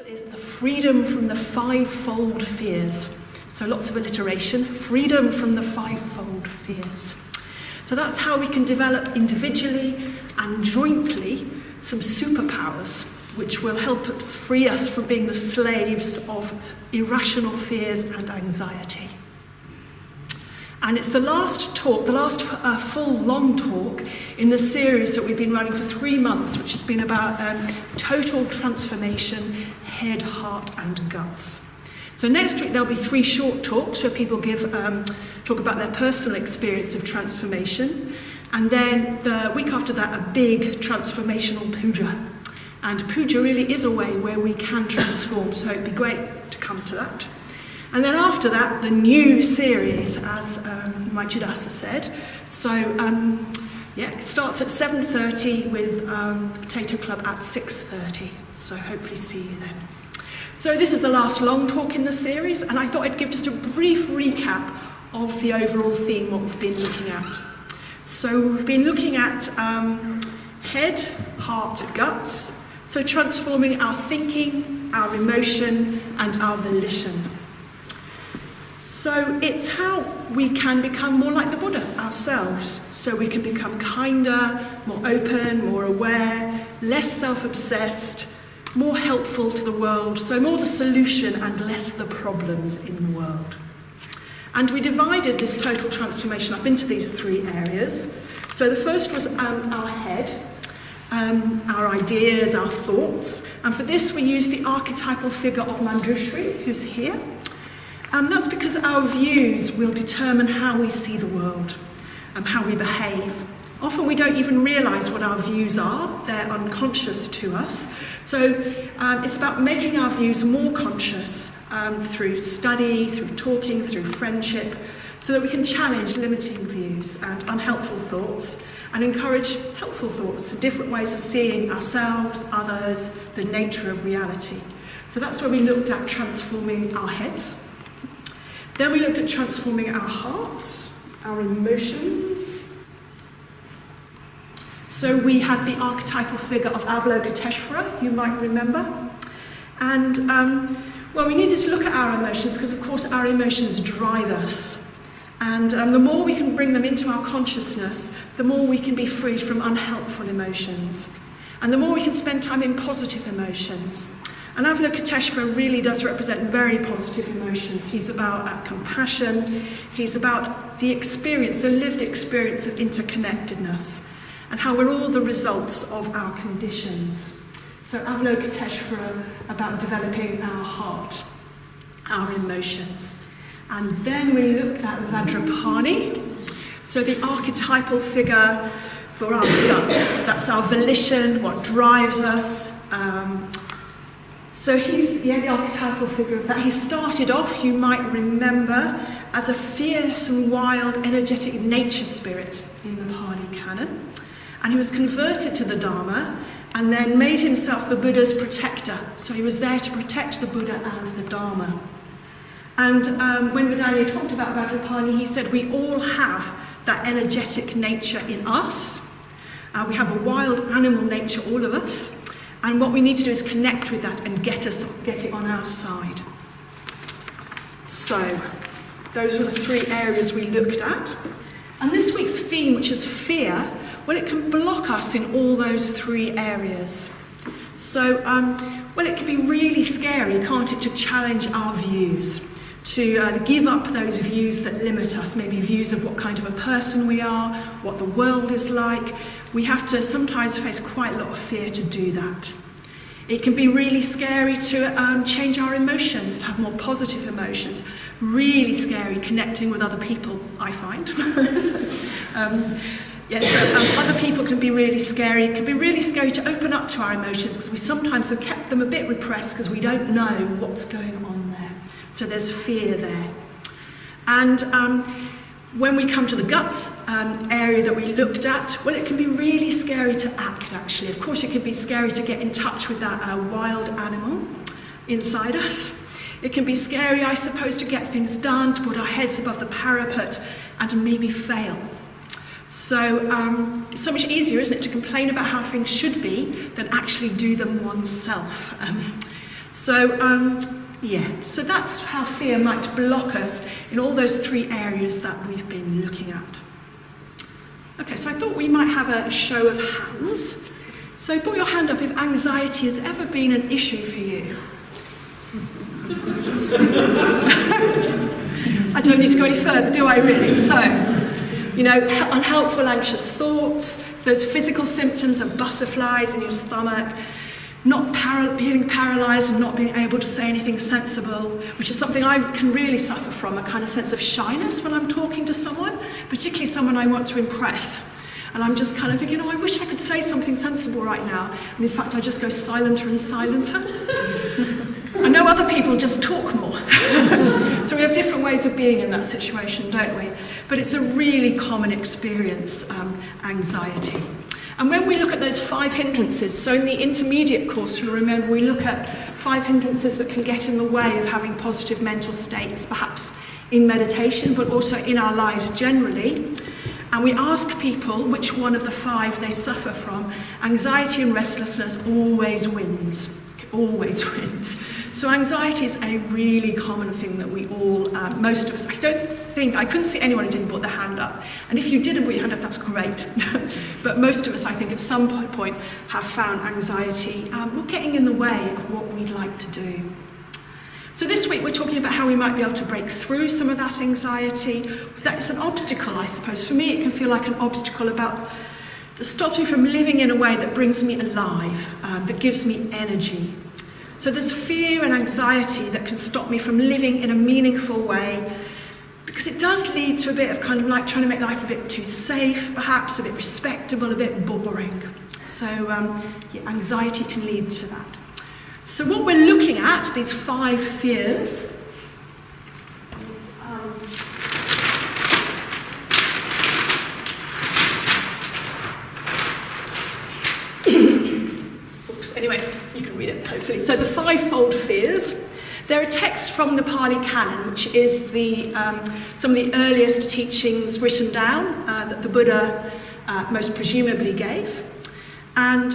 is the freedom from the fivefold fears. So lots of alliteration, freedom from the fivefold fears. So that's how we can develop individually and jointly some superpowers which will help us free us from being the slaves of irrational fears and anxiety. And it's the last talk, the last full long talk in the series that we've been running for 3 months, which has been about total transformation, head, heart and guts. So next week there'll be 3 short talks where people talk about their personal experience of transformation. And then the week after that, a big transformational puja. And puja really is a way where we can transform, so it'd be great to come to that. And then after that, the new series, as Majidasa said. So, it starts at 7:30 with Potato Club at 6:30. So hopefully see you then. So this is the last long talk in the series, and I thought I'd give just a brief recap of the overall theme, what we've been looking at. So we've been looking at head, heart, guts. So transforming our thinking, our emotion, and our volition. So it's how we can become more like the Buddha ourselves. So we can become kinder, more open, more aware, less self-obsessed, more helpful to the world. So more the solution and less the problems in the world. And we divided this total transformation up into these 3 areas. So the first was our head, our ideas, our thoughts. And for this we used the archetypal figure of Manjushri, who's here. And that's because our views will determine how we see the world and how we behave. Often we don't even realise what our views are, they're unconscious to us. So it's about making our views more conscious through study, through talking, through friendship, so that we can challenge limiting views and unhelpful thoughts and encourage helpful thoughts and different ways of seeing ourselves, others, the nature of reality. So that's where we looked at transforming our heads. Then we looked at transforming our hearts, our emotions. So we had the archetypal figure of Avalokiteshvara, you might remember. And, we needed to look at our emotions because, of course, our emotions drive us. And the more we can bring them into our consciousness, the more we can be freed from unhelpful emotions. And the more we can spend time in positive emotions. And Avalokiteshvara really does represent very positive emotions. He's about compassion. He's about the experience, the lived experience of interconnectedness, and how we're all the results of our conditions. So Avalokiteshvara about developing our heart, our emotions. And then we looked at Vajrapani, so the archetypal figure for our guts. That's our volition, what drives us. So he's the archetypal figure of that. He started off, you might remember, as a fierce and wild, energetic nature spirit in the Pali canon. And he was converted to the Dharma and then made himself the Buddha's protector. So he was there to protect the Buddha and the Dharma. And when Vedanya talked about Vajrapani, he said we all have that energetic nature in us. We have a wild animal nature, all of us. And what we need to do is connect with that and get it on our side. So, those were the 3 areas we looked at. And this week's theme, which is fear, it can block us in all those 3 areas. So, it can be really scary, can't it, to challenge our views, to give up those views that limit us, maybe views of what kind of a person we are, what the world is like. We have to sometimes face quite a lot of fear to do that. It can be really scary to change our emotions, to have more positive emotions. Really scary connecting with other people, I find. Other people can be really scary. It can be really scary to open up to our emotions because we sometimes have kept them a bit repressed because we don't know what's going on there. So there's fear there. And when we come to the guts area that we looked at, it can be really scary to act, actually. Of course, it can be scary to get in touch with that wild animal inside us. It can be scary, I suppose, to get things done, to put our heads above the parapet and maybe fail. So it's so much easier, isn't it, to complain about how things should be than actually do them oneself. So that's how fear might block us in all those three areas that we've been looking at. Okay, so I thought we might have a show of hands. So put your hand up if anxiety has ever been an issue for you. I don't need to go any further, do I really? So, unhelpful, anxious thoughts, those physical symptoms of butterflies in your stomach, feeling paralysed and not being able to say anything sensible, which is something I can really suffer from, a kind of sense of shyness when I'm talking to someone, particularly someone I want to impress. And I'm just kind of thinking, I wish I could say something sensible right now. And in fact, I just go silenter and silenter. I know other people just talk more. So we have different ways of being in that situation, don't we? But it's a really common experience, anxiety. And when we look at those 5 hindrances, so in the intermediate course, you'll remember we look at 5 hindrances that can get in the way of having positive mental states, perhaps in meditation, but also in our lives generally. And we ask people which one of the 5 they suffer from. Anxiety and restlessness always wins. Always wins. So anxiety is a really common thing that we all, most of us, I couldn't see anyone who didn't put their hand up. And if you didn't put your hand up, that's great. But most of us, I think, at some point have found anxiety getting in the way of what we'd like to do. So this week we're talking about how we might be able to break through some of that anxiety. That's an obstacle, I suppose. For me, it can feel like an obstacle that stops me from living in a way that brings me alive, that gives me energy. So there's fear and anxiety that can stop me from living in a meaningful way, because it does lead to a bit of kind of like trying to make life a bit too safe, perhaps a bit respectable, a bit boring. So anxiety can lead to that. So what we're looking at, these 5 fears, anyway, you can read it, hopefully. So the 5-fold fears, they're a text from the Pali Canon, which is some of the earliest teachings written down that the Buddha most presumably gave. And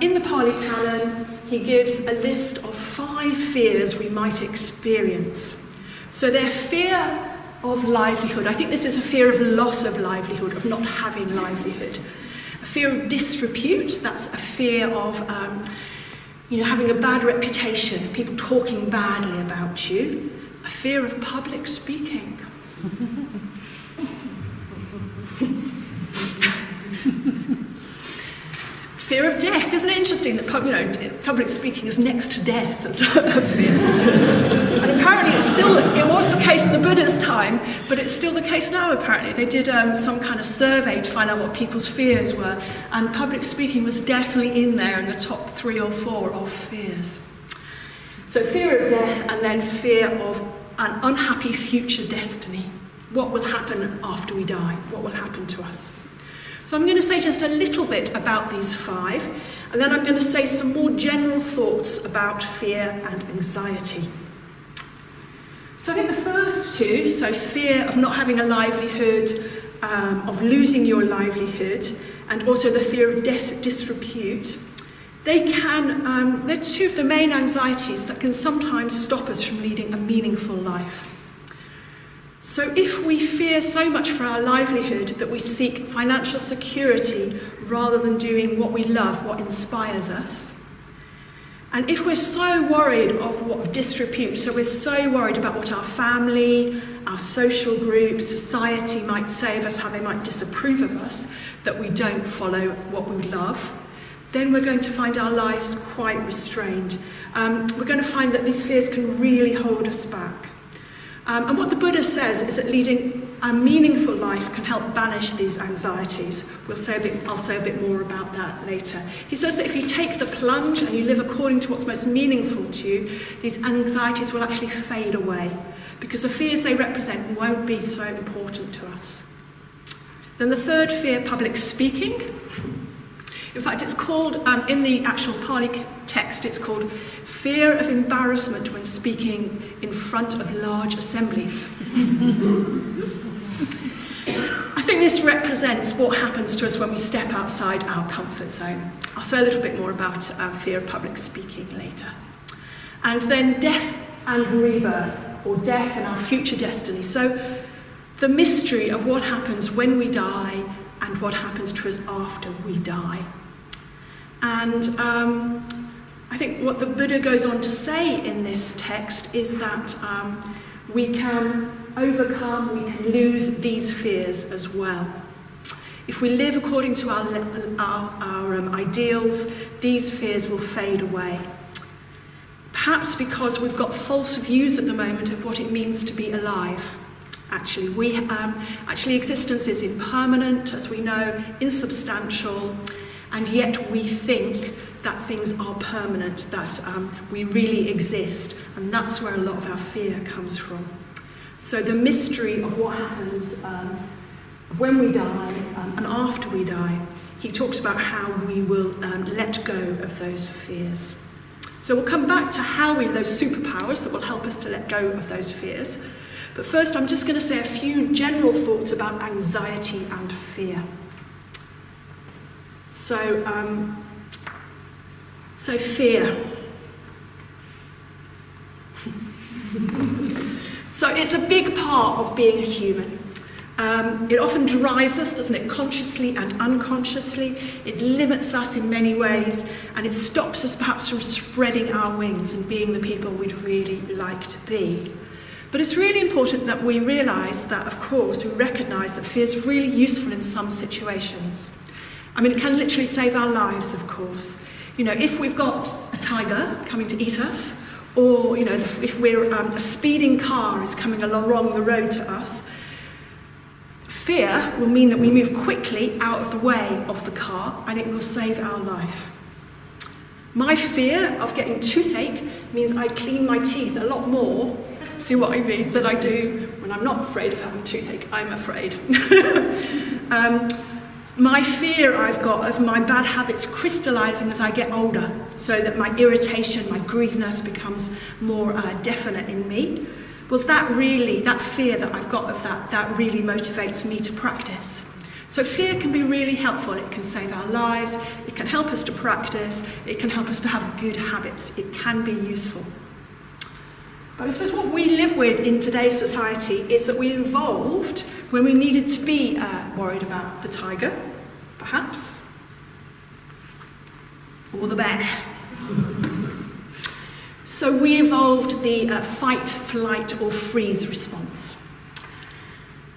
in the Pali Canon, he gives a list of 5 fears we might experience. So they're fear of livelihood. I think this is a fear of loss of livelihood, of not having livelihood. A fear of disrepute, that's a fear of having a bad reputation, people talking badly about you. A fear of public speaking. Fear of death. Isn't it interesting that public speaking is next to death as a fear? And apparently it was the case in the Buddha's time, but it's still the case now apparently. They did some kind of survey to find out what people's fears were, and public speaking was definitely in there in the top 3 or 4 of fears. So fear of death, and then fear of an unhappy future destiny. What will happen after we die? What will happen to us? So I'm going to say just a little bit about these 5, and then I'm going to say some more general thoughts about fear and anxiety. So I think the first 2, so fear of not having a livelihood, of losing your livelihood, and also the fear of disrepute, they're 2 of the main anxieties that can sometimes stop us from leading a meaningful life. So if we fear so much for our livelihood that we seek financial security rather than doing what we love, what inspires us, and if we're so worried of what disrepute, so we're so worried about what our family, our social group, society might say of us, how they might disapprove of us, that we don't follow what we love, then we're going to find our lives quite restrained. We're going to find that these fears can really hold us back. And what the Buddha says is that leading a meaningful life can help banish these anxieties. I'll say a bit more about that later. He says that if you take the plunge and you live according to what's most meaningful to you, these anxieties will actually fade away, because the fears they represent won't be so important to us. Then the 3rd fear, public speaking. In fact, it's called, in the actual Pali text, it's called fear of embarrassment when speaking in front of large assemblies. I think this represents what happens to us when we step outside our comfort zone. I'll say a little bit more about fear of public speaking later. And then death and rebirth, or death and our future destiny. So the mystery of what happens when we die and what happens to us after we die. And I think what the Buddha goes on to say in this text is that we can overcome, we can lose these fears as well. If we live according to our ideals, these fears will fade away. Perhaps because we've got false views at the moment of what it means to be alive. Actually, existence is impermanent, as we know, insubstantial, and yet we think that things are permanent, that we really exist, and that's where a lot of our fear comes from. So the mystery of what happens when we die and after we die, he talks about how we will let go of those fears. So we'll come back to those superpowers that will help us to let go of those fears. But first I'm just going to say a few general thoughts about anxiety and fear. So fear. So it's a big part of being a human. It often drives us, doesn't it, consciously and unconsciously. It limits us in many ways, and it stops us perhaps from spreading our wings and being the people we'd really like to be. But it's really important that we realise that, of course, we recognise that fear is really useful in some situations. I mean, it can literally save our lives, of course. You know, if we've got a tiger coming to eat us, or, you know, if a speeding car is coming along the road to us, fear will mean that we move quickly out of the way of the car, and it will save our life. My fear of getting toothache means I clean my teeth a lot more, see what I mean, than I do when I'm not afraid of having toothache. I'm afraid. My fear I've got of my bad habits crystallising as I get older, so that my irritation, my greediness becomes more definite in me. Well, that fear that I've got of that really motivates me to practice. So fear can be really helpful. It can save our lives, it can help us to practice, it can help us to have good habits. It can be useful. But I suppose what we live with in today's society is that we evolved when we needed to be worried about the tiger, perhaps, or the bear. So we evolved the fight, flight, or freeze response.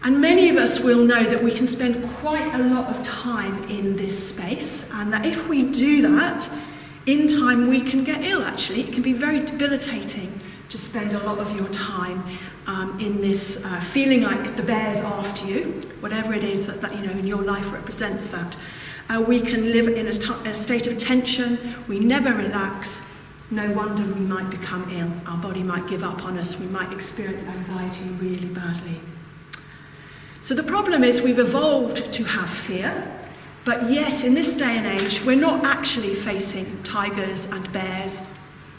And many of us will know that we can spend quite a lot of time in this space, and that if we do that, in time we can get ill, actually. It can be very debilitating to spend a lot of your time in this feeling like the bear's after you, whatever it is that you know in your life represents that. We can live in a state of tension, we never relax. No wonder we might become ill. Our body might give up on us. We might experience anxiety really badly. So the problem is we've evolved to have fear, but yet in this day and age, we're not actually facing tigers and bears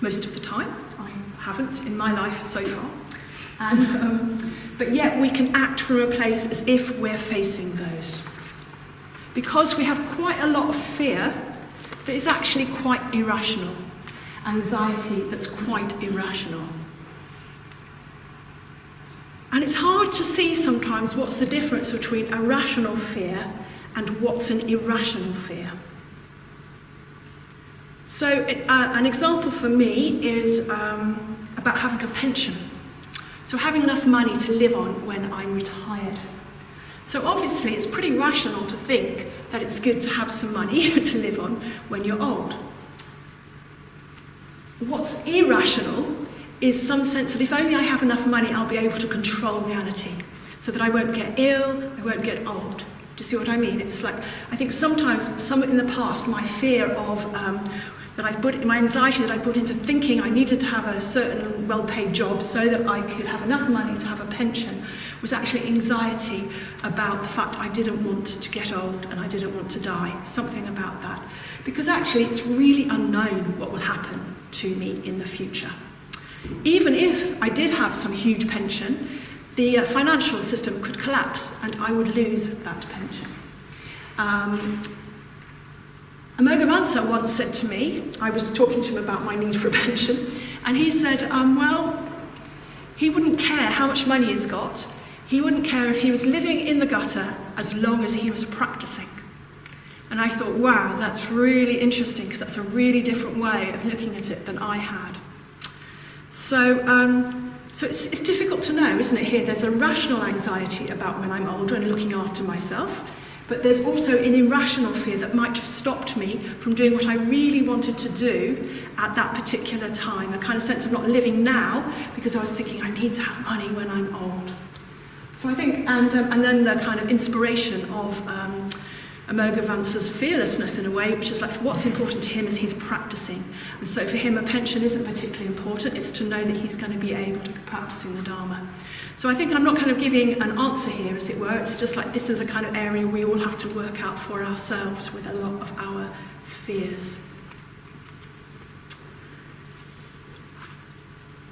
most of the time. I haven't in my life so far. But yet we can act from a place as if we're facing those. Because we have quite a lot of fear that is actually quite irrational. Anxiety that's quite irrational. And it's hard to see sometimes what's the difference between a rational fear and what's an irrational fear. So an example for me is about having a pension. So having enough money to live on when I'm retired. So obviously it's pretty rational to think that it's good to have some money to live on when you're old. What's irrational is some sense that if only I have enough money, I'll be able to control reality, so that I won't get ill, I won't get old. Do you see what I mean? It's like, I think sometimes, in the past, my fear of, my anxiety that I put into thinking I needed to have a certain well-paid job so that I could have enough money to have a pension, was actually anxiety about the fact I didn't want to get old and I didn't want to die, something about that. Because actually it's really unknown what will happen to me in the future. Even if I did have some huge pension, the financial system could collapse and I would lose that pension. Amoghavansara once said to me, I was talking to him about my need for a pension, And he said, well, he wouldn't care how much money he's got. He wouldn't care if he was living in the gutter as long as he was practicing. And I thought, wow, that's really interesting, because that's a really different way of looking at it than I had. So it's difficult to know, isn't it, here? There's a rational anxiety about when I'm older and looking after myself, but there's also an irrational fear that might have stopped me from doing what I really wanted to do at that particular time, a kind of sense of not living now, because I was thinking I need to have money when I'm old. So I think, and then the kind of inspiration of Amoghavans's fearlessness in a way, which is like what's important to him is he's practicing. And so for him a pension isn't particularly important, it's to know that he's going to be able to be practicing the Dharma. So I think I'm not kind of giving an answer here, as it were, it's just like this is a kind of area we all have to work out for ourselves with a lot of our fears.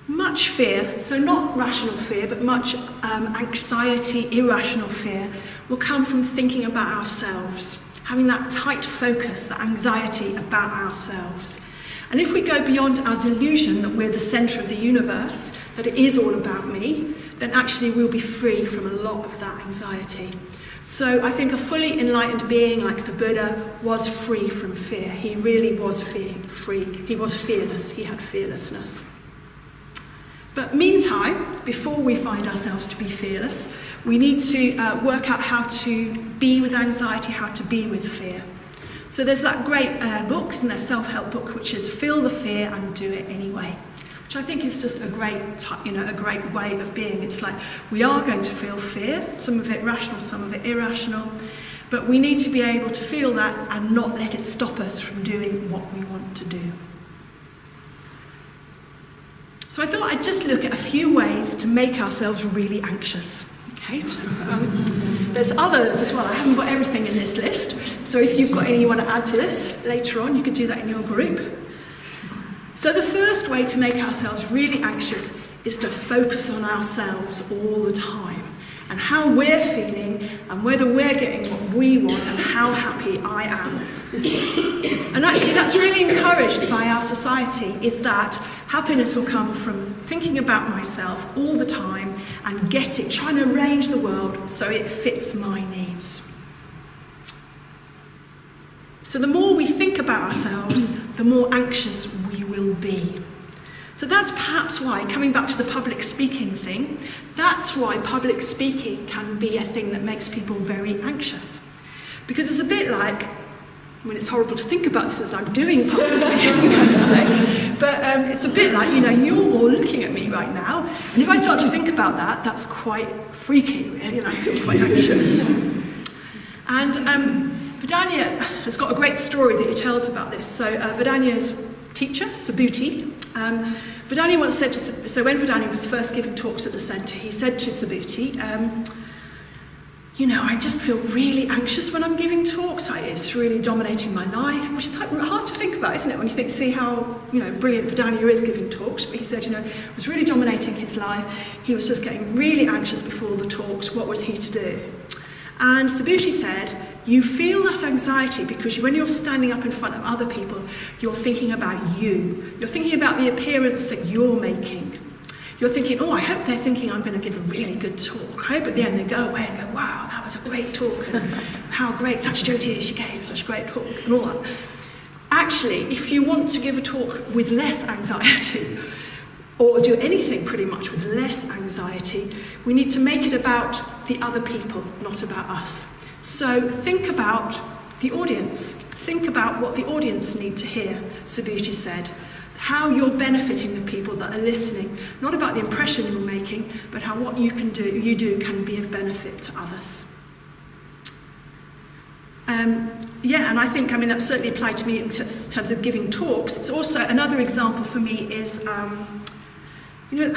Much fear, so not rational fear, but much anxiety, irrational fear, will come from thinking about ourselves, having that tight focus, that anxiety about ourselves. And if we go beyond our delusion that we're the centre of the universe, that it is all about me, then actually we'll be free from a lot of that anxiety. So I think a fully enlightened being like the Buddha was free from fear. He really was free. He was fearless. He had fearlessness. But meantime, before we find ourselves to be fearless, we need to work out how to be with anxiety, how to be with fear. So there's that great book, isn't there, self-help book, which is Feel the Fear and Do It Anyway, which I think is just a great way of being. It's like we are going to feel fear, some of it rational, some of it irrational, but we need to be able to feel that and not let it stop us from doing what we want to do. So I thought I'd just look at a few ways to make ourselves really anxious. Okay, so there's others as well. I haven't got everything in this list. So if you've got any you want to add to this later on, you can do that in your group. So the first way to make ourselves really anxious is to focus on ourselves all the time and how we're feeling and whether we're getting what we want and how happy I am. And actually that's really encouraged by our society, is that happiness will come from thinking about myself all the time and trying to arrange the world so it fits my needs. So the more we think about ourselves, the more anxious we will be. So that's perhaps why, coming back to the public speaking thing, that's why public speaking can be a thing that makes people very anxious. Because it's a bit like, I mean, it's horrible to think about this as I'm doing public speaking, I have to say, but it's a bit like, you're all looking at me right now, and if I start to think about that, that's quite freaky, really, and I feel quite anxious. And Vedanya has got a great story that he tells about this. So Vedanya's teacher, Subhuti, Vedanya once said to, so when Vedanya was first giving talks at the centre, he said to Subhuti, I just feel really anxious when I'm giving talks. It's really dominating my life, which is hard to think about, isn't it? When you see how, brilliant Vedanya is giving talks. But he said, it was really dominating his life. He was just getting really anxious before the talks. What was he to do? And Subhuti said, you feel that anxiety because when you're standing up in front of other people, you're thinking about you. You're thinking about the appearance that you're making. You're thinking, I hope they're thinking I'm going to give a really good talk. I hope at the end they go away and go, wow, that was a great talk, and how great Satyajyoti is, she gave such a great talk, and all that. Actually, if you want to give a talk with less anxiety, or do anything pretty much with less anxiety, we need to make it about the other people, not about us. So think about the audience. Think about what the audience need to hear, Subhuti said. How you're benefiting the people that are listening, not about the impression you're making, but how what you do can be of benefit to others. And I think, that certainly applied to me in terms of giving talks. It's also, another example for me is, in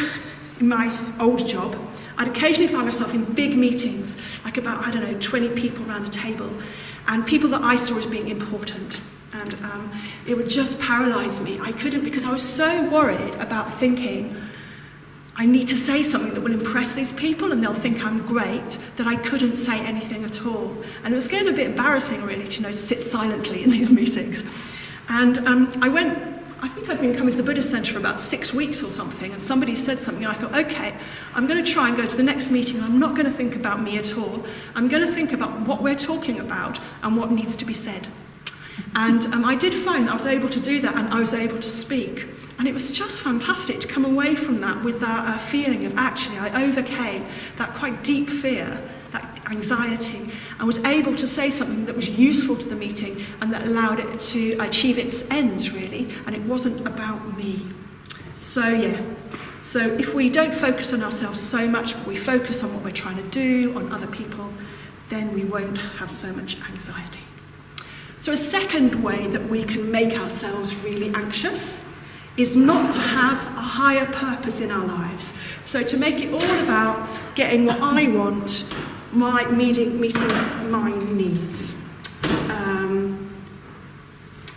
my old job, I'd occasionally find myself in big meetings, like about, 20 people around a table, and people that I saw as being important. And it would just paralyse me. I couldn't, because I was so worried about thinking, I need to say something that will impress these people and they'll think I'm great, that I couldn't say anything at all. And it was getting a bit embarrassing, really, to sit silently in these meetings. And I think I'd been coming to the Buddhist Centre for about 6 weeks or something, and somebody said something, and I thought, okay, I'm going to try and go to the next meeting, and I'm not going to think about me at all. I'm going to think about what we're talking about and what needs to be said. And I did find that I was able to do that, and I was able to speak. And it was just fantastic to come away from that with that feeling of, actually, I overcame that quite deep fear, that anxiety, and was able to say something that was useful to the meeting and that allowed it to achieve its ends, really, and it wasn't about me. So if we don't focus on ourselves so much, but we focus on what we're trying to do, on other people, then we won't have so much anxiety. So a second way that we can make ourselves really anxious is not to have a higher purpose in our lives. So to make it all about getting what I want, meeting my needs.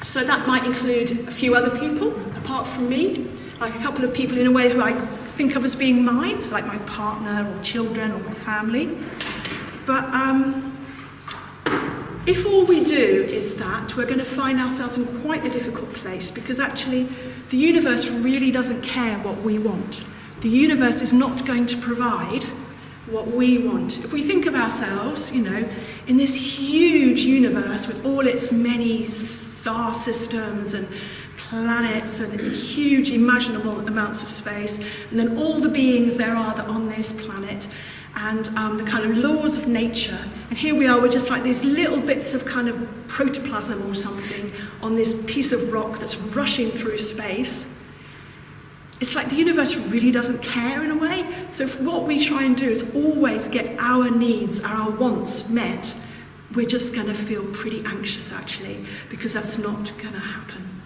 So that might include a few other people apart from me, like a couple of people in a way who I think of as being mine, like my partner or children or my family. But if all we do is that, we're going to find ourselves in quite a difficult place, because actually the universe really doesn't care what we want. The universe is not going to provide what we want. If we think of ourselves, in this huge universe with all its many star systems and planets and huge imaginable amounts of space, and then all the beings there are that are on this planet, and the kind of laws of nature. And here we are, we're just like these little bits of kind of protoplasm or something on this piece of rock that's rushing through space. It's like the universe really doesn't care in a way. So if what we try and do is always get our needs, our wants met, we're just going to feel pretty anxious, actually, because that's not going to happen.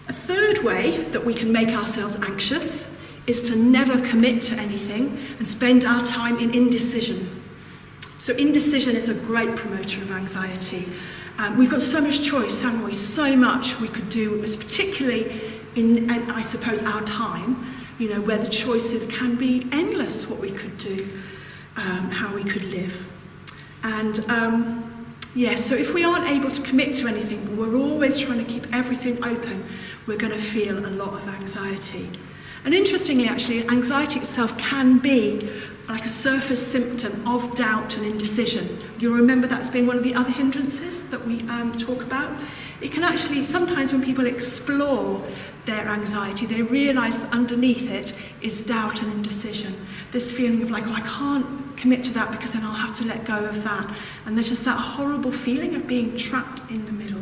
A third way that we can make ourselves anxious is to never commit to anything and spend our time in indecision. So indecision is a great promoter of anxiety. We've got so much choice, haven't we? So much we could do, particularly in, I suppose, our time, where the choices can be endless, what we could do, how we could live. And so if we aren't able to commit to anything, but we're always trying to keep everything open, we're going to feel a lot of anxiety. And interestingly, actually, anxiety itself can be like a surface symptom of doubt and indecision. You'll remember that's been one of the other hindrances that we talk about. It can actually, sometimes when people explore their anxiety, they realise that underneath it is doubt and indecision. This feeling of like, I can't commit to that because then I'll have to let go of that. And there's just that horrible feeling of being trapped in the middle.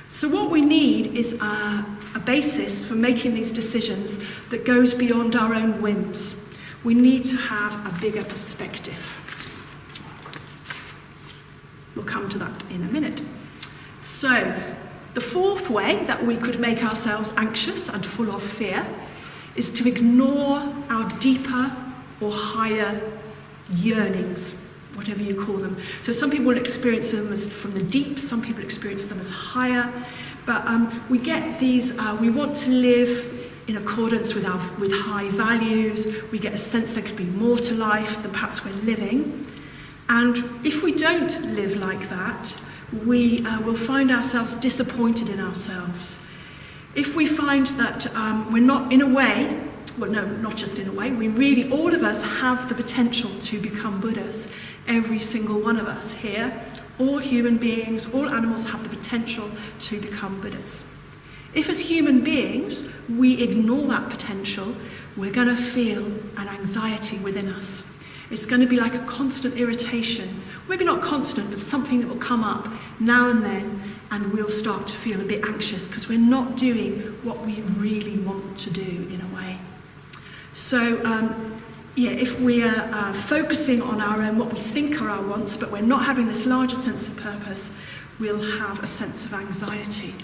So what we need is a basis for making these decisions that goes beyond our own whims. We need to have a bigger perspective. We'll come to that in a minute. So, the fourth way that we could make ourselves anxious and full of fear is to ignore our deeper or higher yearnings, whatever you call them. So some people will experience them as from the deep, some people experience them as higher, but we get these, we want to live in accordance with high values. We get a sense there could be more to life than perhaps we're living. And if we don't live like that, we will find ourselves disappointed in ourselves. If we find that we're not in a way, well, no, not just in a way, we really, all of us have the potential to become Buddhas. Every single one of us here, all human beings, all animals have the potential to become Buddhas. If as human beings we ignore that potential, we're going to feel an anxiety within us. It's going to be like a constant irritation. Maybe not constant, but something that will come up now and then, and we'll start to feel a bit anxious because we're not doing what we really want to do in a way. So, if we are focusing on our own, what we think are our wants, but we're not having this larger sense of purpose, we'll have a sense of anxiety.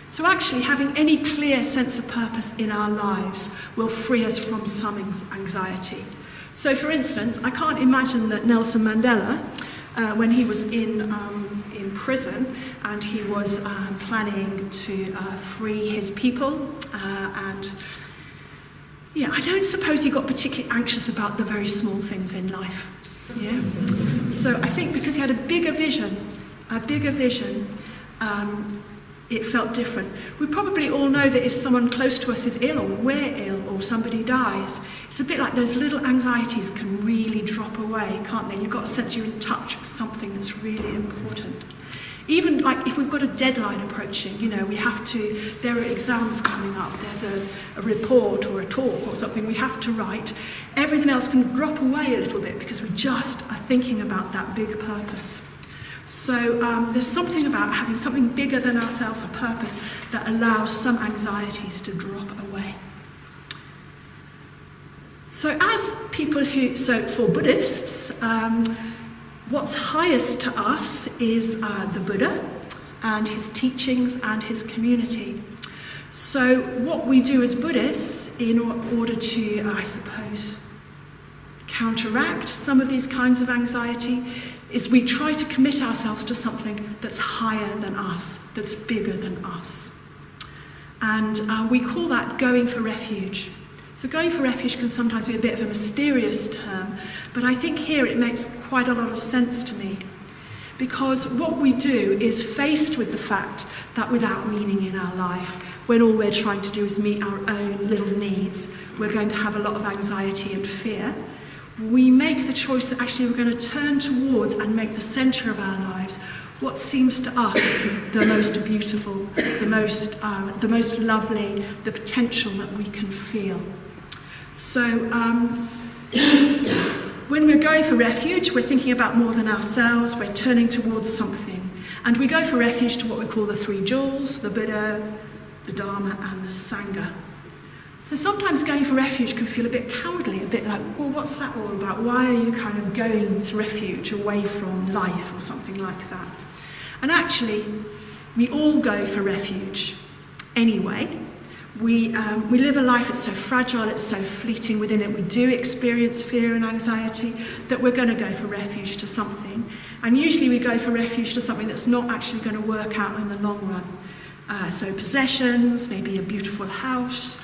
So actually having any clear sense of purpose in our lives will free us from some anxiety. So for instance, I can't imagine that Nelson Mandela, when he was in prison and he was planning to free his people, I don't suppose he got particularly anxious about the very small things in life. Yeah. So I think because he had a bigger vision, it felt different. We probably all know that if someone close to us is ill, or we're ill, or somebody dies, it's a bit like those little anxieties can really drop away, can't they? You've got a sense you're in touch with something that's really important. Even like if we've got a deadline approaching, we have to, there are exams coming up, there's a report or a talk or something we have to write, everything else can drop away a little bit because we just are thinking about that big purpose. So there's something about having something bigger than ourselves, a purpose, that allows some anxieties to drop away. So for Buddhists, what's highest to us is the Buddha and his teachings and his community. So what we do as Buddhists in order to, I suppose, counteract some of these kinds of anxiety is we try to commit ourselves to something that's higher than us, that's bigger than us. And we call that going for refuge. So going for refuge can sometimes be a bit of a mysterious term, but I think here it makes quite a lot of sense to me. Because what we do is faced with the fact that without meaning in our life, when all we're trying to do is meet our own little needs, we're going to have a lot of anxiety and fear. We make the choice that actually we're going to turn towards and make the centre of our lives what seems to us the most beautiful, the most lovely, the potential that we can feel. So when we're going for refuge, we're thinking about more than ourselves, we're turning towards something. And we go for refuge to what we call the three jewels, the Buddha, the Dharma and the Sangha. So sometimes going for refuge can feel a bit cowardly, a bit like, well, what's that all about? Why are you kind of going to refuge away from life or something like that? And actually, we all go for refuge anyway. We live a life that's so fragile, it's so fleeting within it. We do experience fear and anxiety that we're going to go for refuge to something. And usually we go for refuge to something that's not actually going to work out in the long run. So possessions, maybe a beautiful house,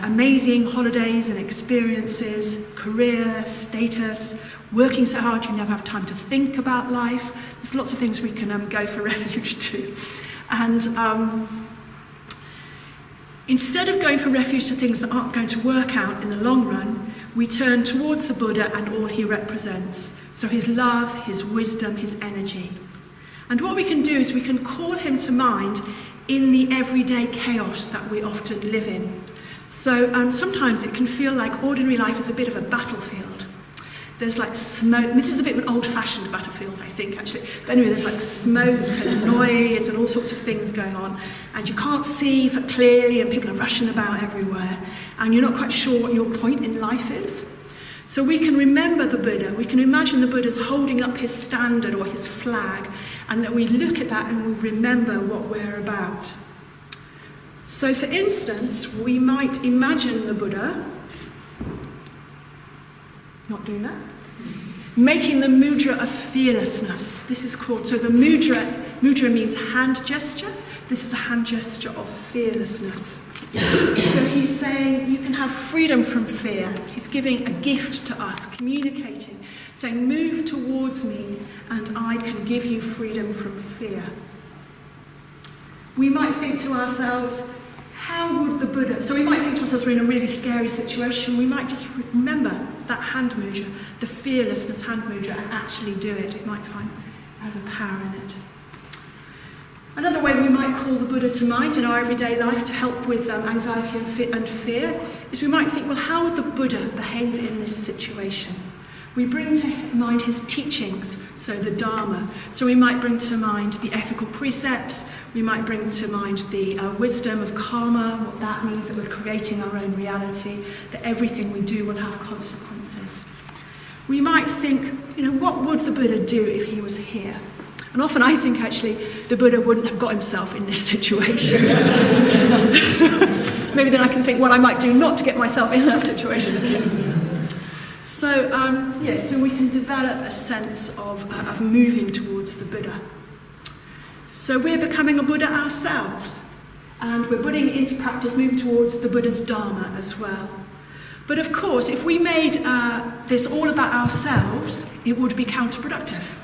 amazing holidays and experiences, career, status, working so hard you never have time to think about life. There's lots of things we can go for refuge to. And instead of going for refuge to things that aren't going to work out in the long run, we turn towards the Buddha and all he represents. So his love, his wisdom, his energy. And what we can do is we can call him to mind in the everyday chaos that we often live in. So sometimes it can feel like ordinary life is a bit of a battlefield. There's like smoke. This is a bit of an old-fashioned battlefield, I think, actually. But anyway, there's like smoke and noise and all sorts of things going on. And you can't see clearly and people are rushing about everywhere. And you're not quite sure what your point in life is. So we can remember the Buddha. We can imagine the Buddha's holding up his standard or his flag. And that we look at that and we remember what we're about. So for instance, we might imagine the Buddha, not doing that, making the mudra of fearlessness. This is called, so the mudra means hand gesture. This is the hand gesture of fearlessness. So he's saying you can have freedom from fear. He's giving a gift to us, communicating, saying move towards me and I can give you freedom from fear. We might think to ourselves, how would the Buddha... So we might think to ourselves we're in a really scary situation. We might just remember that hand mudra, the fearlessness hand mudra, and actually do it. It might find it has a power in it. Another way we might call the Buddha to mind in our everyday life to help with anxiety and fear is we might think, well, how would the Buddha behave in this situation? We bring to mind his teachings, so the Dharma. So we might bring to mind the ethical precepts, we might bring to mind the wisdom of karma, what that means, that we're creating our own reality, that everything we do will have consequences. We might think, what would the Buddha do if he was here? And often I think, actually, the Buddha wouldn't have got himself in this situation. Maybe then I can think what I might do not to get myself in that situation. So, so we can develop a sense of moving towards the Buddha. So we're becoming a Buddha ourselves, and we're putting into practice, moving towards the Buddha's Dharma as well. But of course, if we made this all about ourselves, it would be counterproductive.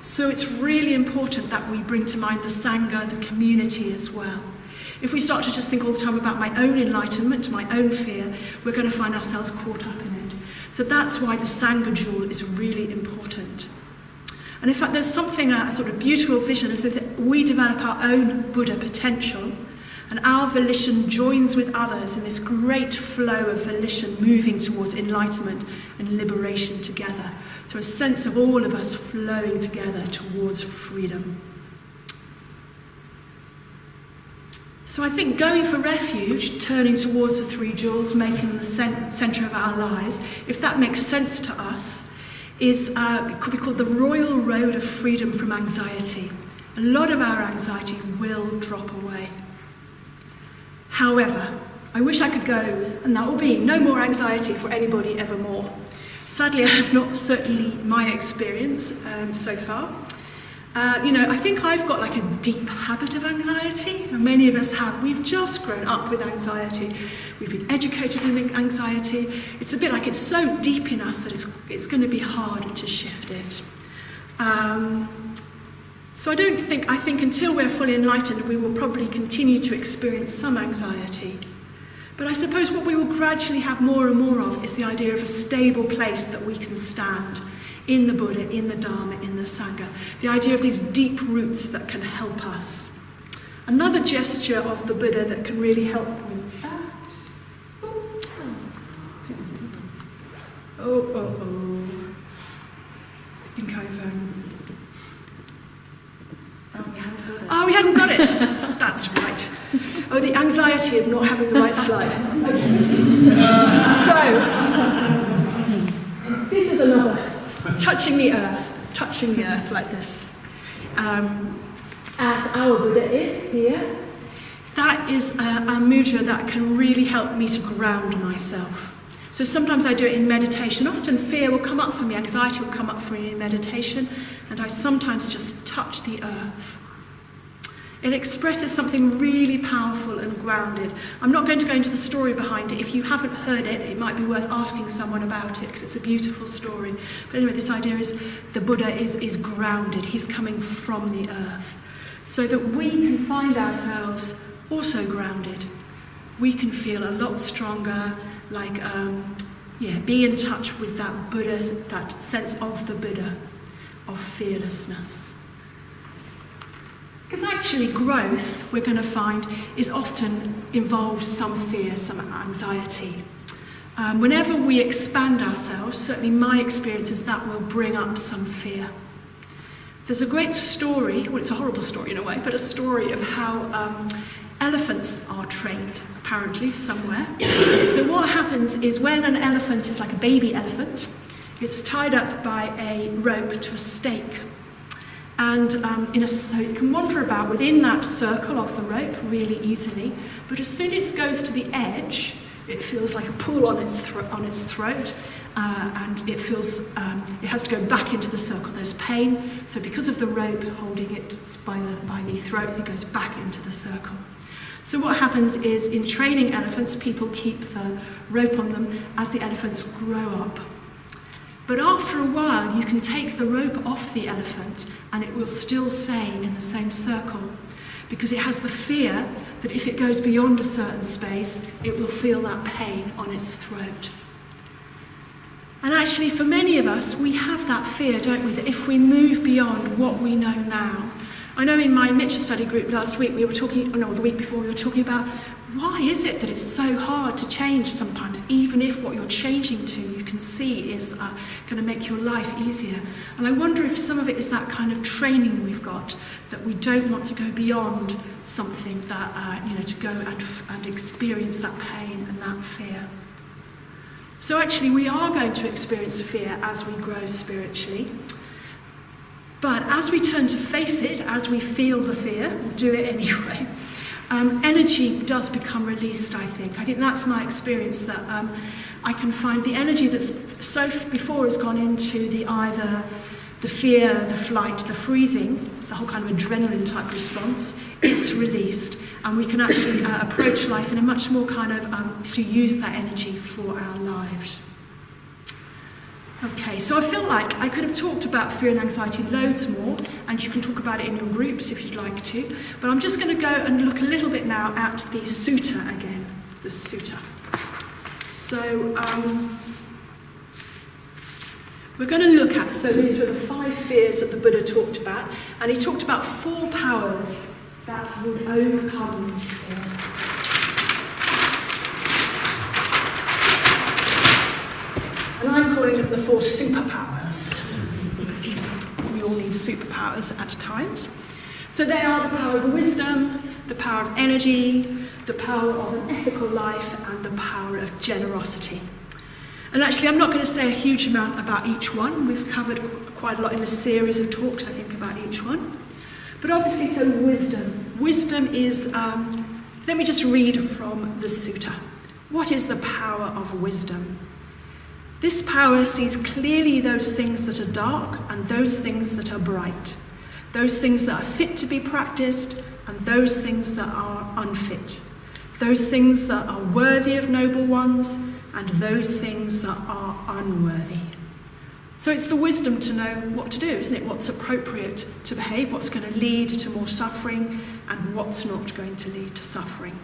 So it's really important that we bring to mind the Sangha, the community as well. If we start to just think all the time about my own enlightenment, my own fear, we're going to find ourselves caught up in it. So that's why the Sangha jewel is really important. And in fact, there's something, a sort of beautiful vision, is that we develop our own Buddha potential, and our volition joins with others in this great flow of volition moving towards enlightenment and liberation together. So a sense of all of us flowing together towards freedom. So I think going for refuge, turning towards the three jewels, making the centre of our lives, if that makes sense to us, it could be called the royal road of freedom from anxiety. A lot of our anxiety will drop away. However, I wish I could go, and that will be no more anxiety for anybody evermore. Sadly, that's not certainly my experience so far. I think I've got like a deep habit of anxiety, and many of us have. We've just grown up with anxiety. We've been educated in anxiety. It's a bit like it's so deep in us that it's going to be hard to shift it. So I think until we're fully enlightened, we will probably continue to experience some anxiety. But I suppose what we will gradually have more and more of is the idea of a stable place that we can stand in the Buddha, in the Dharma, in the Sangha. The idea of these deep roots that can help us. Another gesture of the Buddha that can really help with that. I think I've... we hadn't got it. That's right. Oh, the anxiety of not having the right slide. Okay. So, this is another. Touching the earth like this. As our Buddha is here. That is a mudra that can really help me to ground myself. So sometimes I do it in meditation. Often fear will come up for me, anxiety will come up for me in meditation, and I sometimes just touch the earth. It expresses something really powerful and grounded. I'm not going to go into the story behind it. If you haven't heard it, it might be worth asking someone about it, because it's a beautiful story. But anyway, this idea is the Buddha is grounded. He's coming from the earth. So that we can find ourselves also grounded. We can feel a lot stronger, like, be in touch with that Buddha, that sense of the Buddha, of fearlessness. Because actually growth, we're going to find, is often involves some fear, some anxiety. Whenever we expand ourselves, certainly my experience is that will bring up some fear. There's a great story, well, it's a horrible story in a way, but a story of how elephants are trained, apparently, somewhere. So what happens is when an elephant is like a baby elephant, it's tied up by a rope to a stake. And so it can wander about within that circle of the rope really easily. But as soon as it goes to the edge, it feels like a pull on its throat, and it feels it has to go back into the circle. There's pain. So because of the rope holding it by the throat, it goes back into the circle. So what happens is in training elephants, people keep the rope on them as the elephants grow up. But after a while, you can take the rope off the elephant and it will still stay in the same circle, because it has the fear that if it goes beyond a certain space, it will feel that pain on its throat. And actually, for many of us, we have that fear, don't we, that if we move beyond what we know now. I know in my Mitchell study group last week, the week before, we were talking about why is it that it's so hard to change sometimes, even if what you're changing to you can see is going to make your life easier. And I wonder if some of it is that kind of training we've got, that we don't want to go beyond something that, to go and experience that pain and that fear. So actually we are going to experience fear as we grow spiritually. But as we turn to face it, as we feel the fear, we'll do it anyway, energy does become released, I think. I think that's my experience, that I can find the energy that's so before has gone into either the fear, the flight, the freezing, the whole kind of adrenaline type response, it's released. And we can actually approach life in a much more kind of, to use that energy for our lives. Okay, so I feel like I could have talked about fear and anxiety loads more, and you can talk about it in your groups if you'd like to, but I'm just going to go and look a little bit now at the sutta again, the sutta. So we're going to look at, so these were the 5 fears that the Buddha talked about, and he talked about 4 powers that would overcome these fears. And I'm calling them the 4 superpowers. We all need superpowers at times. So they are the power of wisdom, the power of energy, the power of an ethical life, and the power of generosity. And actually, I'm not going to say a huge amount about each one. We've covered quite a lot in the series of talks, I think, about each one. But obviously, so wisdom. Wisdom is, let me just read from the sutta. What is the power of wisdom? This power sees clearly those things that are dark and those things that are bright, those things that are fit to be practiced and those things that are unfit, those things that are worthy of noble ones and those things that are unworthy. So it's the wisdom to know what to do, isn't it? What's appropriate to behave, what's going to lead to more suffering and what's not going to lead to suffering.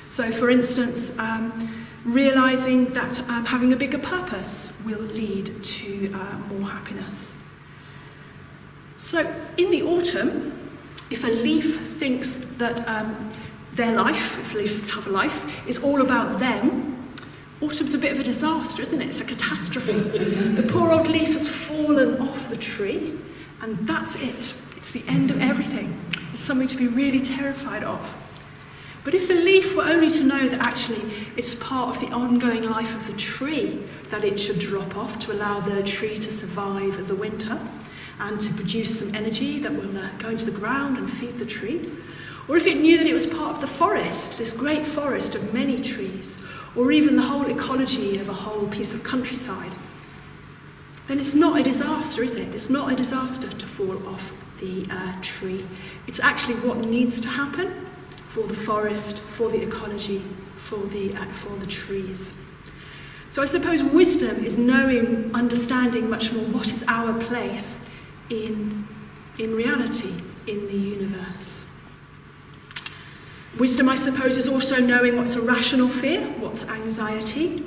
So for instance, realising that having a bigger purpose will lead to more happiness. So in the autumn, if a leaf thinks that their life, if a leaf have a life, is all about them, autumn's a bit of a disaster, isn't it? It's a catastrophe. The poor old leaf has fallen off the tree, and that's it. It's the end of everything. It's something to be really terrified of. But if the leaf were only to know that actually it's part of the ongoing life of the tree, that it should drop off to allow the tree to survive the winter and to produce some energy that will go into the ground and feed the tree, or if it knew that it was part of the forest, this great forest of many trees, or even the whole ecology of a whole piece of countryside, then it's not a disaster, is it? It's not a disaster to fall off the tree. It's actually what needs to happen for the forest, for the ecology, for the trees. So I suppose wisdom is knowing, understanding much more what is our place in reality, in the universe. Wisdom, I suppose, is also knowing what's a rational fear, what's anxiety.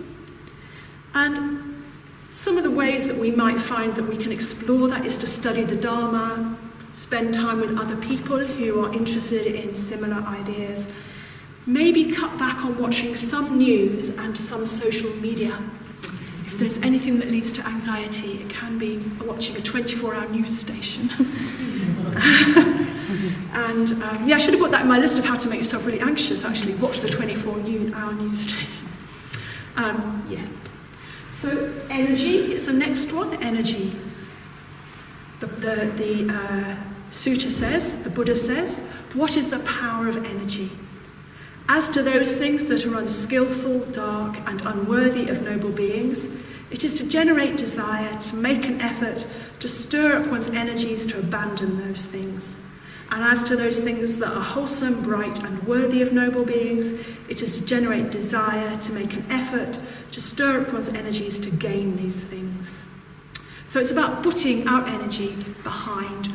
And some of the ways that we might find that we can explore that is to study the Dharma, spend time with other people who are interested in similar ideas, maybe cut back on watching some news and some social media. If there's anything that leads to anxiety, it can be watching a 24-hour news station. And I should have put that in my list of how to make yourself really anxious, actually. Watch the 24-hour news stations. So energy is the next one, energy. The sutta says, the Buddha says, what is the power of energy? As to those things that are unskillful, dark, and unworthy of noble beings, it is to generate desire, to make an effort, to stir up one's energies to abandon those things. And as to those things that are wholesome, bright, and worthy of noble beings, it is to generate desire, to make an effort, to stir up one's energies to gain these things. So it's about putting our energy behind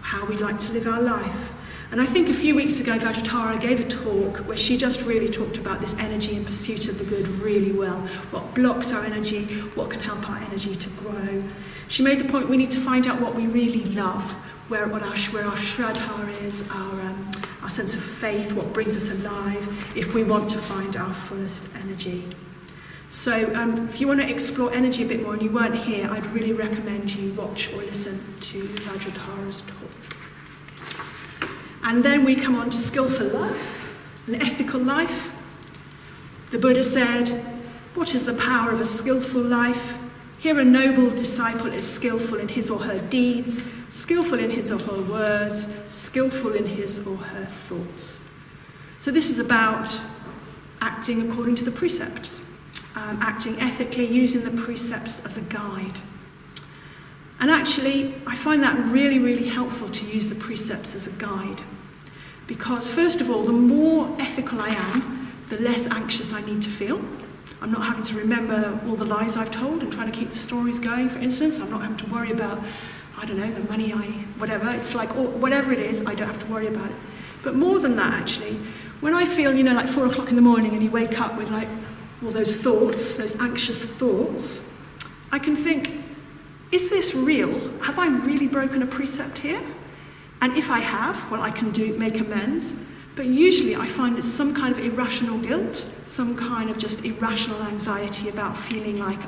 how we'd like to live our life. And I think a few weeks ago, Vajratara gave a talk where she just really talked about this energy in pursuit of the good really well. What blocks our energy, what can help our energy to grow. She made the point we need to find out what we really love, where our Shraddha is, our sense of faith, what brings us alive, if we want to find our fullest energy. So if you want to explore energy a bit more and you weren't here, I'd really recommend you watch or listen to Vajratara's talk. And then we come on to skillful life, an ethical life. The Buddha said, what is the power of a skillful life? Here a noble disciple is skillful in his or her deeds, skillful in his or her words, skillful in his or her thoughts. So this is about acting according to the precepts, acting ethically, using the precepts as a guide. And actually, I find that really, really helpful to use the precepts as a guide. Because first of all, the more ethical I am, the less anxious I need to feel. I'm not having to remember all the lies I've told and trying to keep the stories going, for instance. I'm not having to worry about, I don't know, the money whatever. It's like, whatever it is, I don't have to worry about it. But more than that, actually, when I feel, like 4 o'clock in the morning and you wake up with like all those thoughts, those anxious thoughts, I can think, is this real? Have I really broken a precept here? And if I have, well, I can make amends. But usually I find it's some kind of irrational guilt, some kind of just irrational anxiety about feeling like,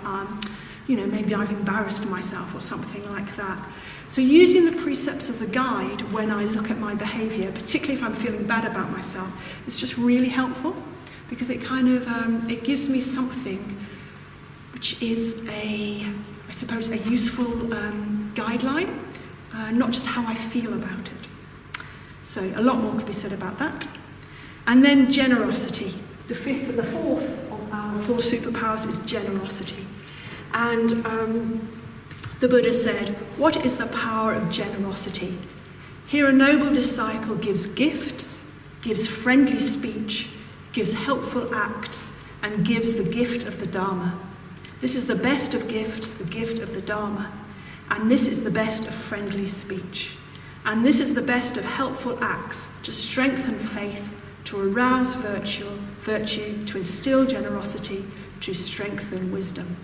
maybe I've embarrassed myself or something like that. So using the precepts as a guide when I look at my behaviour, particularly if I'm feeling bad about myself, is just really helpful, because it kind of, it gives me something which is I suppose, a useful guideline, not just how I feel about it. So a lot more could be said about that. And then generosity. The fourth of our 4 superpowers is generosity. And the Buddha said, what is the power of generosity? Here a noble disciple gives gifts, gives friendly speech, gives helpful acts, and gives the gift of the Dharma. This is the best of gifts, the gift of the Dharma. And this is the best of friendly speech. And this is the best of helpful acts to strengthen faith, to arouse virtue, to instill generosity, to strengthen wisdom.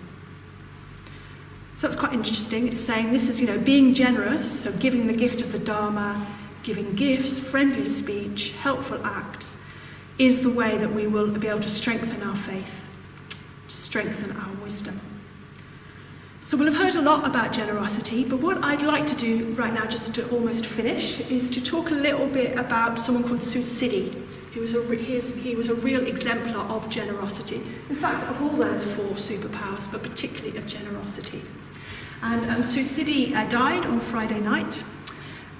So that's quite interesting. It's saying this is, being generous, so giving the gift of the Dharma, giving gifts, friendly speech, helpful acts, is the way that we will be able to strengthen our faith, to strengthen our wisdom. So we'll have heard a lot about generosity, but what I'd like to do right now, just to almost finish, is to talk a little bit about someone called Susiddhi, who was he was a real exemplar of generosity. In fact, of all those 4 superpowers, but particularly of generosity. And Susiddhi died on Friday night,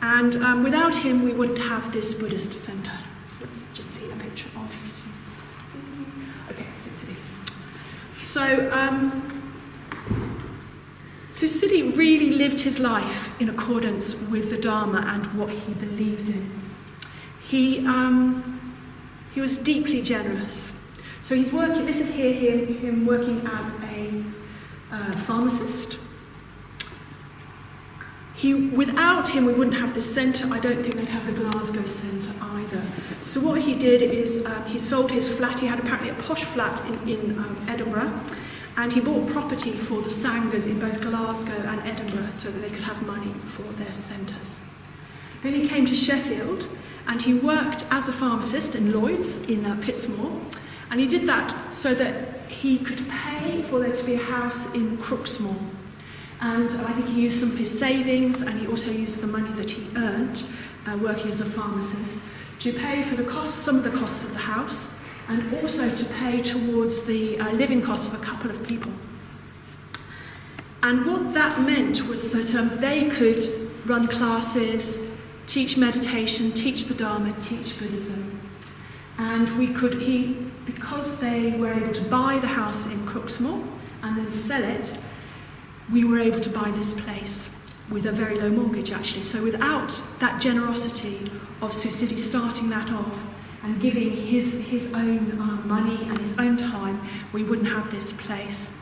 and without him we wouldn't have this Buddhist centre. So let's just see a picture of Susiddhi. Okay, Susiddhi. So, Susiddhi really lived his life in accordance with the Dharma and what he believed in. He was deeply generous. So he's working, this is him working as a pharmacist. Without him, we wouldn't have this centre. I don't think they'd have the Glasgow centre either. So what he did is he sold his flat. He had apparently a posh flat in Edinburgh. And he bought property for the Sanghas in both Glasgow and Edinburgh so that they could have money for their centres. Then he came to Sheffield and he worked as a pharmacist in Lloyd's in Pittsmore. And he did that so that he could pay for there to be a house in Crooksmore. And I think he used some of his savings, and he also used the money that he earned working as a pharmacist to pay for some of the costs of the house, and also to pay towards the living costs of a couple of people. And what that meant was that they could run classes, teach meditation, teach the Dharma, teach Buddhism. And because they were able to buy the house in Crooksmore and then sell it, we were able to buy this place with a very low mortgage, actually. So without that generosity of Susiddhi starting that off, and giving his own money and his own time, we wouldn't have this place.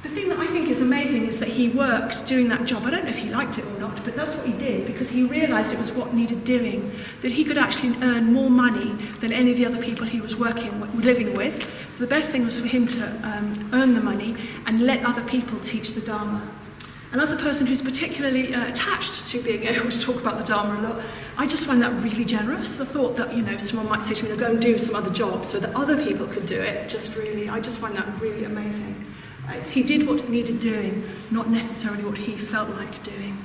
The thing that I think is amazing is that he worked doing that job. I don't know if he liked it or not, but that's what he did, because he realised it was what needed doing, that he could actually earn more money than any of the other people he was living with. So the best thing was for him to earn the money and let other people teach the Dharma. And as a person who's particularly attached to being able to talk about the Dharma a lot, I just find that really generous. The thought that, someone might say to me, go and do some other job so that other people could do it, I just find that really amazing. He did what needed doing, not necessarily what he felt like doing.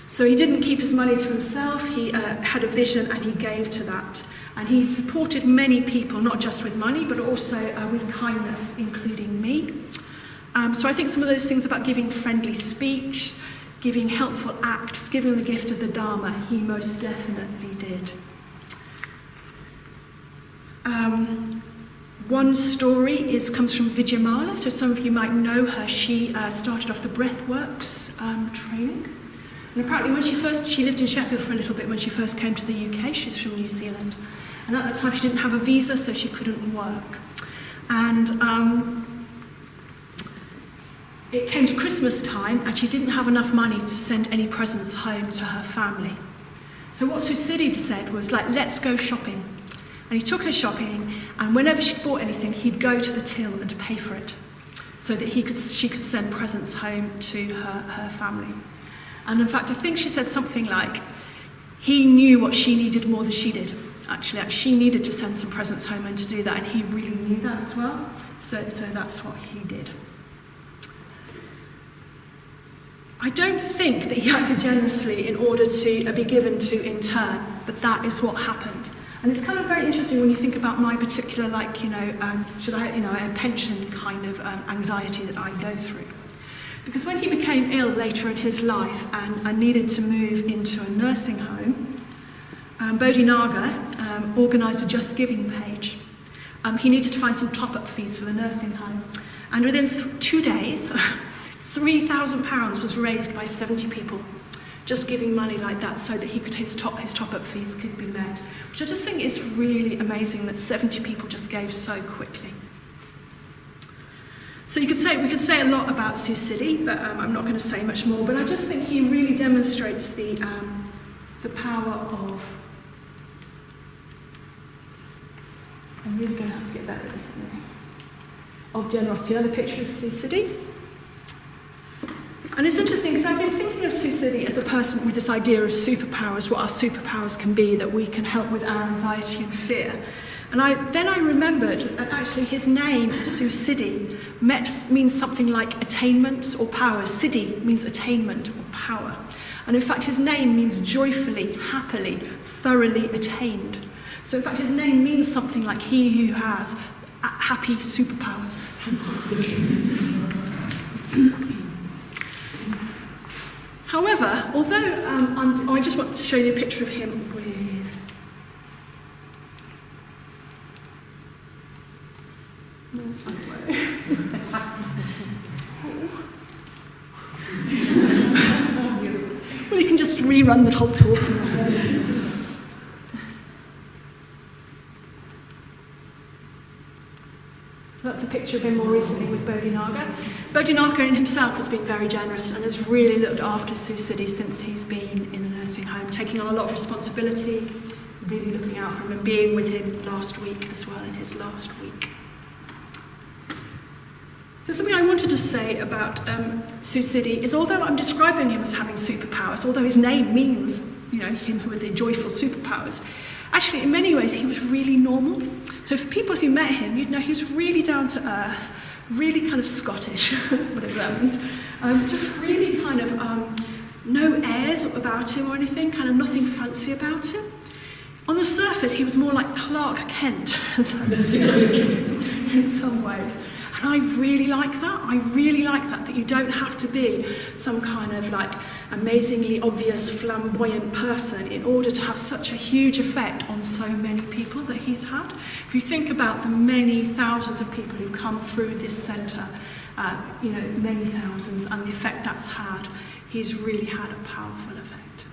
So he didn't keep his money to himself, he had a vision and he gave to that. And he supported many people, not just with money, but also with kindness, including me. So I think some of those things about giving friendly speech, giving helpful acts, giving the gift of the Dharma, he most definitely did. One story comes from Vijayamala, so some of you might know her. She started off the Breathworks training. And apparently when she lived in Sheffield for a little bit when she first came to the UK. She's from New Zealand. And at that time she didn't have a visa, so she couldn't work. And it came to Christmas time, and she didn't have enough money to send any presents home to her family. So what Susiddhi said was like, let's go shopping. And he took her shopping, and whenever she bought anything, he'd go to the till and pay for it, so that she could send presents home to her family. And in fact, I think she said something like, he knew what she needed more than she did. Actually, like, she needed to send some presents home and to do that, and he really knew that as well. So that's what he did. I don't think that he acted generously in order to be given to in turn, but that is what happened. And it's kind of very interesting when you think about my particular, a pension kind of anxiety that I go through. Because when he became ill later in his life and needed to move into a nursing home, Bodhinaga organised a Just Giving page. He needed to find some top-up fees for the nursing home. And within 2 days, £3,000 was raised by 70 people, just giving money like that so that his top-up fees could be met, which I just think is really amazing that 70 people just gave so quickly. So we could say a lot about Susiddhi, but I'm not going to say much more. But I just think he really demonstrates the power of. I'm really going to have to get better at this now. Of generosity. Another picture of Susiddhi. And it's interesting because I've been thinking of Susiddhi as a person with this idea of superpowers, what our superpowers can be, that we can help with our anxiety and fear. And then I remembered that actually his name, Susiddhi, means something like attainment or power. Siddhi means attainment or power. And in fact, his name means joyfully, happily, thoroughly attained. So in fact, his name means something like he who has happy superpowers. However, although I just want to show you a picture of him with well, you can just rerun the whole talk. That's a picture of him more recently with Bodhinaga. Bodhinaga in himself has been very generous and has really looked after Susiddhi since he's been in the nursing home, taking on a lot of responsibility, really looking out for him and being with him last week as well, in his last week. So something I wanted to say about Susiddhi is, although I'm describing him as having superpowers, although his name means, him with the joyful superpowers, actually in many ways he was really normal. So for people who met him, you'd know he was really down to earth, really kind of Scottish, whatever that means, just really kind of no airs about him or anything, kind of nothing fancy about him. On the surface, he was more like Clark Kent in some ways. And I really like that. I really like that you don't have to be some kind of like amazingly obvious, flamboyant person in order to have such a huge effect on so many people that he's had. If you think about the many thousands of people who've come through this centre, many thousands, and the effect that's had, he's really had a powerful effect.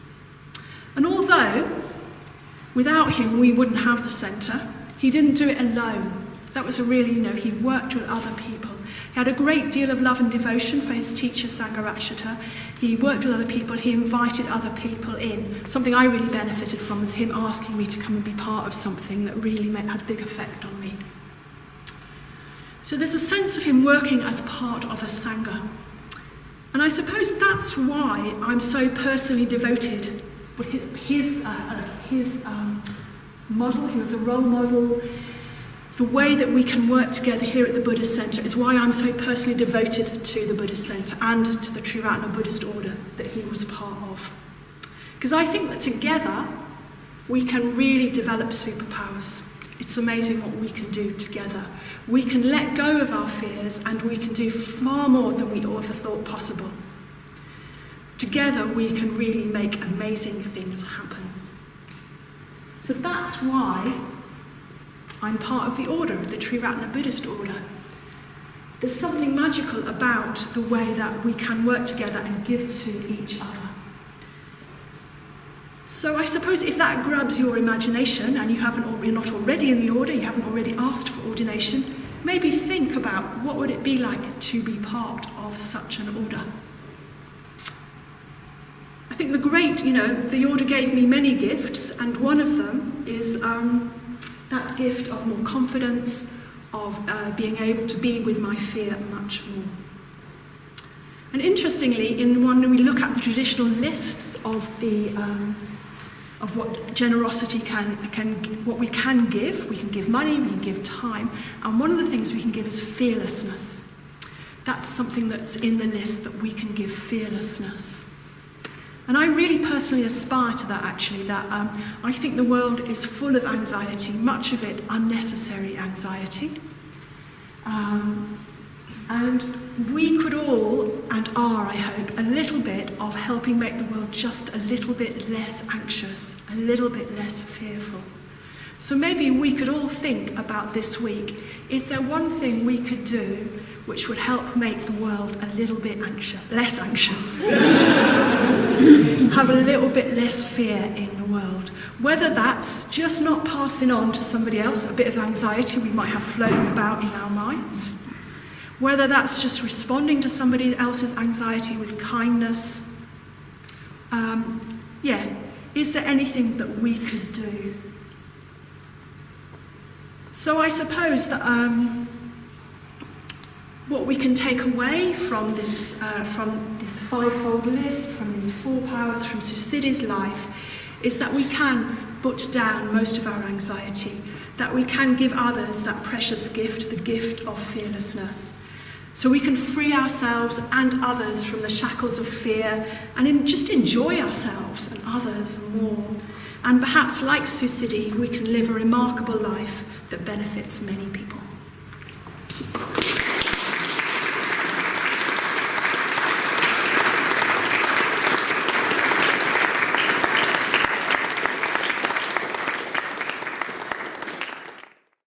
And although without him we wouldn't have the centre, he didn't do it alone. That was a really, he worked with other people. He had a great deal of love and devotion for his teacher, Sangharakshita. He worked with other people, he invited other people in. Something I really benefited from was him asking me to come and be part of something that really had a big effect on me. So there's a sense of him working as part of a Sangha. And I suppose that's why I'm so personally devoted. His model, he was a role model. The way that we can work together here at the Buddhist Centre is why I'm so personally devoted to the Buddhist Centre and to the Triratna Buddhist order that he was a part of. Because I think that together we can really develop superpowers. It's amazing what we can do together. We can let go of our fears and we can do far more than we ever thought possible. Together we can really make amazing things happen. So that's why I'm part of the order, the Triratna Buddhist order. There's something magical about the way that we can work together and give to each other. So I suppose if that grabs your imagination and you're not already in the order, you haven't already asked for ordination, maybe think about what would it be like to be part of such an order. I think the order gave me many gifts, and one of them is that gift of more confidence, of being able to be with my fear much more. And interestingly, when we look at the traditional lists of what generosity what we can give money, we can give time, and one of the things we can give is fearlessness. That's something that's in the list, that we can give fearlessness. And I really personally aspire to that, actually, that I think the world is full of anxiety, much of it unnecessary anxiety. And we could all, and are, I hope, a little bit of helping make the world just a little bit less anxious, a little bit less fearful. So maybe we could all think about this week, is there one thing we could do which would help make the world a little bit less anxious? Have a little bit less fear in the world. Whether that's just not passing on to somebody else a bit of anxiety we might have floating about in our minds, whether that's just responding to somebody else's anxiety with kindness. Is there anything that we could do? So I suppose that what we can take away from this fivefold list, from these 4 powers, from Susiddhi's life, is that we can put down most of our anxiety, that we can give others that precious gift, the gift of fearlessness. So we can free ourselves and others from the shackles of fear and just enjoy ourselves and others more. And perhaps, like Susiddhi, we can live a remarkable life that benefits many people.